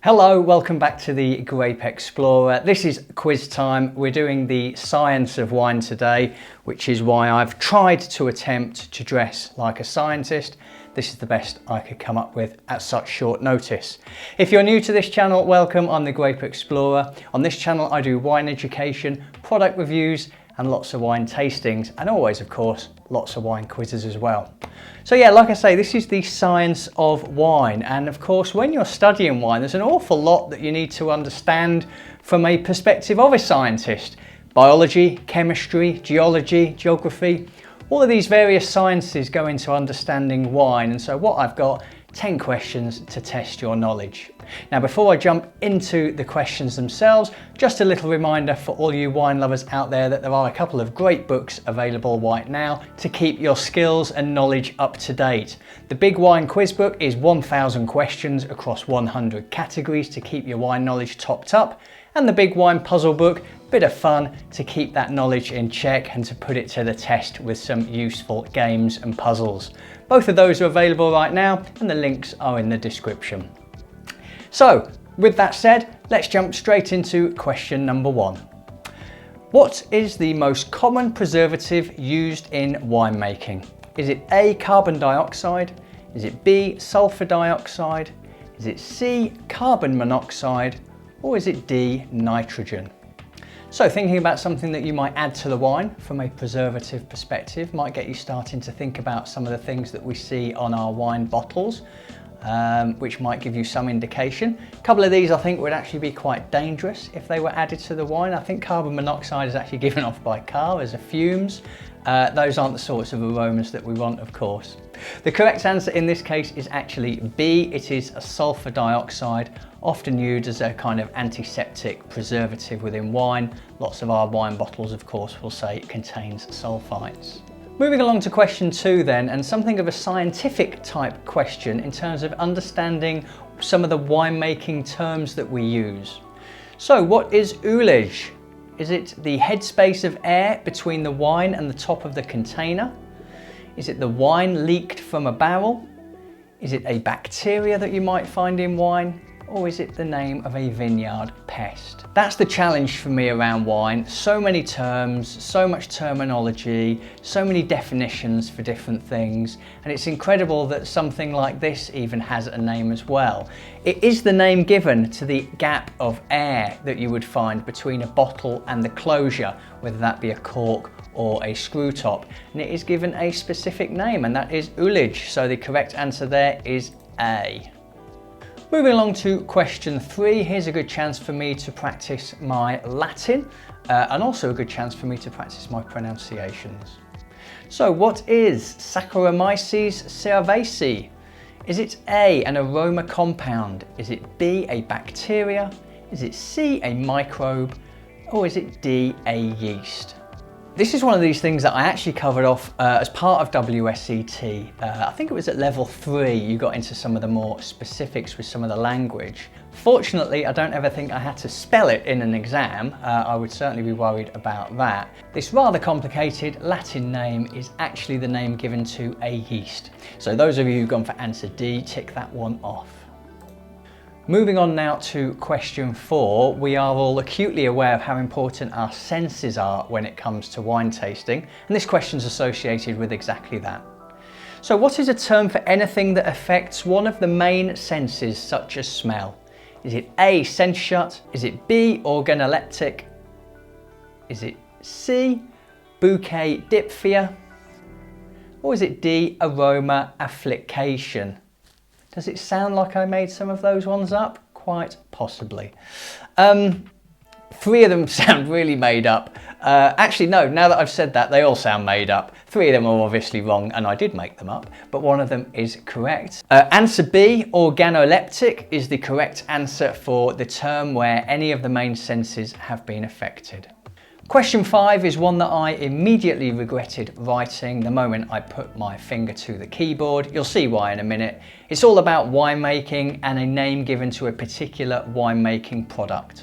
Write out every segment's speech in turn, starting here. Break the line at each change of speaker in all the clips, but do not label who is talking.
Hello, welcome back to the Grape Explorer. This is quiz time. We're doing the science of wine today, which is why I've tried to attempt to dress like a scientist. This is the best I could come up with at such short notice. If you're new to this channel, welcome. I'm the Grape Explorer. On this channel, I do wine education, product reviews, and lots of wine tastings, and always, of course, lots of wine quizzes as well. So yeah, like I say, this is the science of wine. And of course, when you're studying wine, there's an awful lot that you need to understand from a perspective of a scientist. Biology, chemistry, geology, geography, all of these various sciences go into understanding wine. And so what I've got, 10 questions to test your knowledge. Now, before I jump into the questions themselves, just a little reminder for all you wine lovers out there that there are a couple of great books available right now to keep your skills and knowledge up to date. The Big Wine Quiz book is 1,000 questions across 100 categories to keep your wine knowledge topped up. And the Big Wine Puzzle book, bit of fun to keep that knowledge in check and to put it to the test with some useful games and puzzles. Both of those are available right now and the links are in the description. So, with that said, let's jump straight into question number 1. What is the most common preservative used in winemaking? Is it A, carbon dioxide? Is it B, sulfur dioxide? Is it C, carbon monoxide? Or is it D, nitrogen? So thinking about something that you might add to the wine from a preservative perspective might get you starting to think about some of the things that we see on our wine bottles, which might give you some indication. A couple of these I think would actually be quite dangerous if they were added to the wine. I think carbon monoxide is actually given off by car as a fumes. Those aren't the sorts of aromas that we want, of course. The correct answer in this case is actually B. It is a sulfur dioxide, often used as a kind of antiseptic preservative within wine. Lots of our wine bottles, of course, will say it contains sulfites. Moving along to question 2 then, and something of a scientific type question in terms of understanding some of the winemaking terms that we use. So what is ullage? Is it the headspace of air between the wine and the top of the container? Is it the wine leaked from a barrel? Is it a bacteria that you might find in wine? Or is it the name of a vineyard pest? That's the challenge for me around wine. So many terms, so much terminology, so many definitions for different things. And it's incredible that something like this even has a name as well. It is the name given to the gap of air that you would find between a bottle and the closure, whether that be a cork or a screw top. And it is given a specific name, and that is ullage. So the correct answer there is A. Moving along to question 3, here's a good chance for me to practice my Latin and also a good chance for me to practice my pronunciations. So what is Saccharomyces cerevisiae? Is it A, an aroma compound? Is it B, a bacteria? Is it C, a microbe? Or is it D, a yeast? This is one of these things that I actually covered off as part of WSET. I think it was at level 3 you got into some of the more specifics with some of the language. Fortunately, I don't ever think I had to spell it in an exam. I would certainly be worried about that. This rather complicated Latin name is actually the name given to a yeast. So those of you who've gone for answer D, tick that one off. Moving on now to question 4, we are all acutely aware of how important our senses are when it comes to wine tasting, and this question is associated with exactly that. So what is a term for anything that affects one of the main senses, such as smell? Is it A, sense shut? Is it B, organoleptic? Is it C, bouquet dipthia? Or is it D, aroma afflication? Does it sound like I made some of those ones up? Quite possibly. 3 of them sound really made up. Actually, no, now that I've said that, they all sound made up. 3 of them are obviously wrong, and I did make them up, but one of them is correct. Answer B, organoleptic, is the correct answer for the term where any of the main senses have been affected. Question 5 is one that I immediately regretted writing the moment I put my finger to the keyboard. You'll see why in a minute. It's all about winemaking and a name given to a particular winemaking product.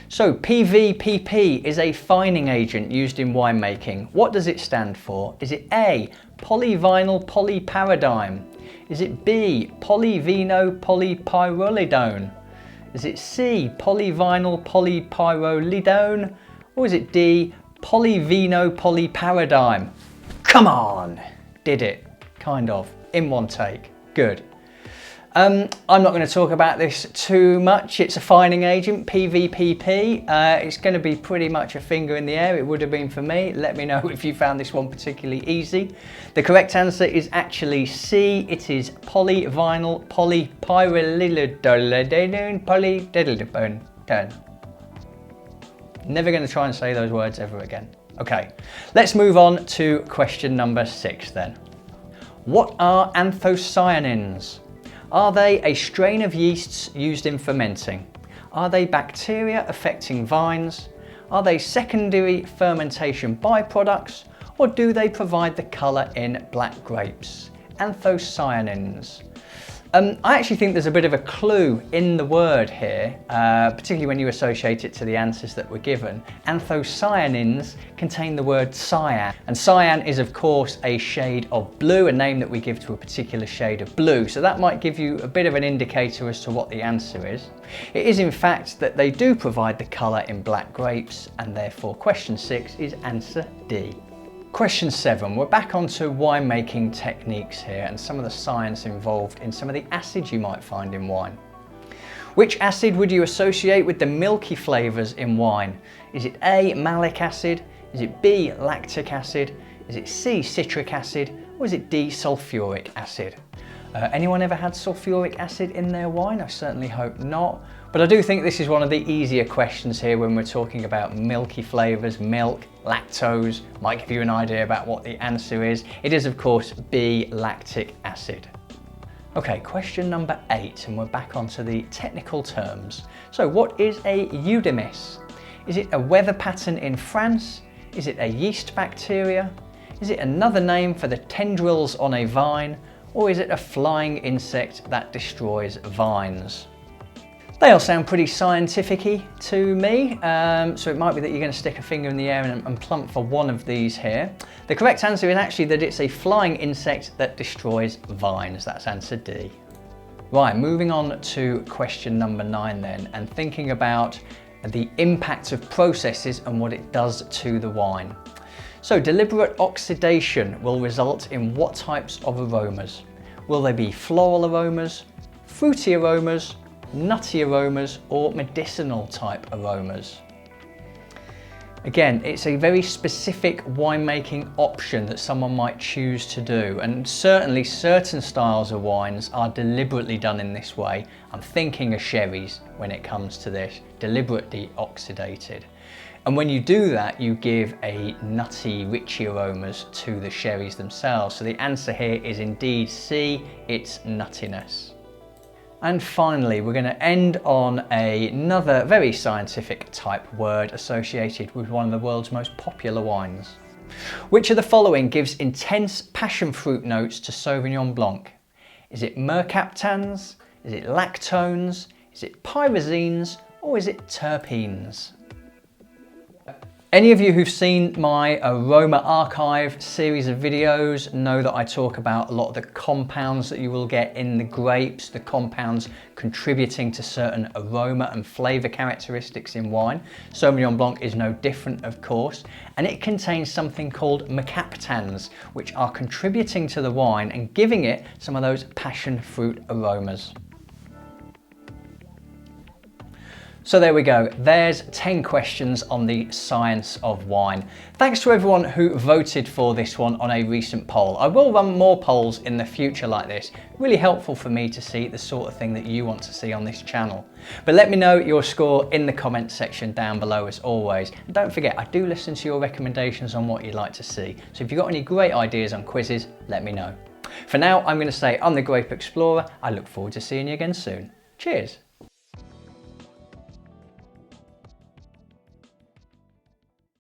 So PVPP is a fining agent used in winemaking. What does it stand for? Is it A, polyvinyl polypyridine? Is it B, polyvino polypyrrolidone? Is it C, polyvinyl polypyrrolidone? Or is it D, polyvinylparadigm? Come on! Did it. Kind of. In one take. Good. I'm not going to talk about this too much. It's a fining agent, PVPP. It's going to be pretty much a finger in the air. It would have been for me. Let me know if you found this one particularly easy. The correct answer is actually C. It is polyvinyl polypyrrolidone. Never going to try and say those words ever again. Okay, let's move on to question number 6 then. What are anthocyanins? Are they a strain of yeasts used in fermenting? Are they bacteria affecting vines? Are they secondary fermentation byproducts? Or do they provide the colour in black grapes? Anthocyanins. I actually think there's a bit of a clue in the word here, particularly when you associate it to the answers that were given. Anthocyanins contain the word cyan, and cyan is of course a shade of blue, a name that we give to a particular shade of blue, so that might give you a bit of an indicator as to what the answer is. It is in fact that they do provide the colour in black grapes, and therefore question 6 is answer D. Question 7, we're back onto winemaking techniques here and some of the science involved in some of the acids you might find in wine. Which acid would you associate with the milky flavours in wine? Is it A, malic acid? Is it B, lactic acid? Is it C, citric acid? Or is it D, sulfuric acid? Anyone ever had sulfuric acid in their wine? I certainly hope not. But I do think this is one of the easier questions here when we're talking about milky flavours, milk, lactose, might give you an idea about what the answer is. It is of course B, lactic acid. Okay, question number 8, and we're back onto the technical terms. So what is a eudemys? Is it a weather pattern in France? Is it a yeast bacteria? Is it another name for the tendrils on a vine? Or is it a flying insect that destroys vines? They all sound pretty scientific-y to me, so it might be that you're going to stick a finger in the air and plump for one of these here. The correct answer is actually that it's a flying insect that destroys vines. That's answer D. Right, moving on to question number 9 then, and thinking about the impact of processes and what it does to the wine. So deliberate oxidation will result in what types of aromas? Will they be floral aromas, fruity aromas, nutty aromas, or medicinal type aromas? Again, it's a very specific winemaking option that someone might choose to do, and certainly certain styles of wines are deliberately done in this way. I'm thinking of sherries when it comes to this, deliberately oxidated. And when you do that, you give a nutty, richy aromas to the sherries themselves. So the answer here is indeed C, it's nuttiness. And finally, we're going to end on another very scientific type word associated with one of the world's most popular wines. Which of the following gives intense passion fruit notes to Sauvignon Blanc? Is it mercaptans? Is it lactones? Is it pyrazines? Or is it terpenes? Any of you who've seen my Aroma Archive series of videos know that I talk about a lot of the compounds that you will get in the grapes, the compounds contributing to certain aroma and flavour characteristics in wine. Sauvignon Blanc is no different, of course, and it contains something called mercaptans, which are contributing to the wine and giving it some of those passion fruit aromas. So there we go, there's 10 questions on the science of wine. Thanks to everyone who voted for this one on a recent poll. I will run more polls in the future like this. Really helpful for me to see the sort of thing that you want to see on this channel. But let me know your score in the comments section down below as always. And don't forget, I do listen to your recommendations on what you'd like to see. So if you've got any great ideas on quizzes, let me know. For now, I'm going to say I'm the Grape Explorer. I look forward to seeing you again soon. Cheers.